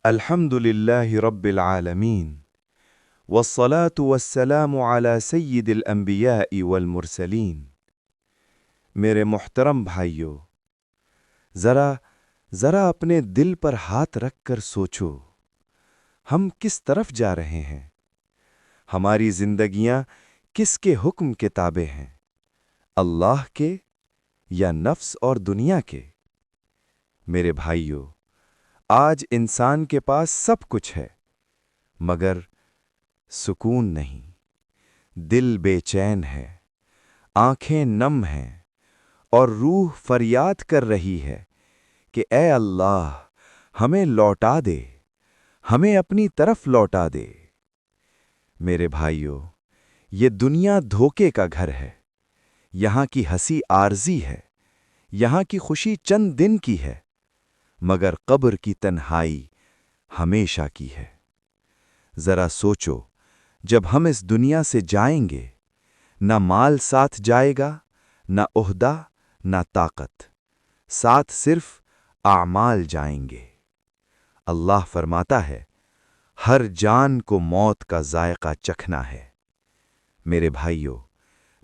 الحمد لله رب العالمين والصلاة والسلام على سيد الأنبياء والمرسلين۔ میرے محترم بھائیو، ذرا اپنے دل پر ہاتھ رکھ کر سوچو، ہم کس طرف جا رہے ہیں؟ ہماری زندگیاں کس کے حکم کے تابع ہیں؟ اللہ کے یا نفس اور دنیا کے؟ میرے بھائیو، آج انسان کے پاس سب کچھ ہے، مگر سکون نہیں، دل بے چین ہے، آنکھیں نم ہیں، اور روح فریاد کر رہی ہے کہ اے اللہ ہمیں لوٹا دے، ہمیں اپنی طرف لوٹا دے۔ میرے بھائیو، یہ دنیا دھوکے کا گھر ہے، یہاں کی ہنسی عارضی ہے، یہاں کی خوشی چند دن کی ہے، مگر قبر کی تنہائی ہمیشہ کی ہے۔ ذرا سوچو، جب ہم اس دنیا سے جائیں گے، نہ مال ساتھ جائے گا، نہ عہدہ، نہ طاقت، ساتھ صرف اعمال جائیں گے۔ اللہ فرماتا ہے، ہر جان کو موت کا ذائقہ چکھنا ہے۔ میرے بھائیو،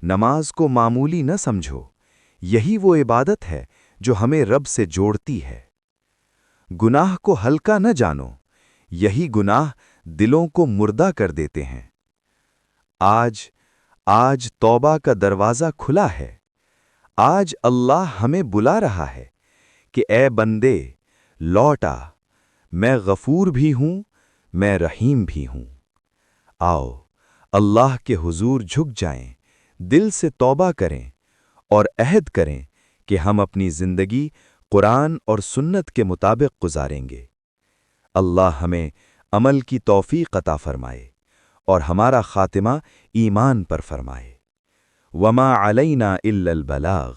نماز کو معمولی نہ سمجھو، یہی وہ عبادت ہے جو ہمیں رب سے جوڑتی ہے۔ گناہ کو ہلکا نہ جانو، یہی گناہ دلوں کو مردہ کر دیتے ہیں۔ آج توبہ کا دروازہ کھلا ہے۔ آج اللہ ہمیں بلا رہا ہے کہ اے بندے، لوٹ آ، میں غفور بھی ہوں، میں رحیم بھی ہوں۔ آؤ، اللہ کے حضور جھک جائیں، دل سے توبہ کریں، اور عہد کریں کہ ہم اپنی زندگی قرآن اور سنت کے مطابق گزاریں گے۔ اللہ ہمیں عمل کی توفیق عطا فرمائے اور ہمارا خاتمہ ایمان پر فرمائے۔ وما علینا الا البلاغ۔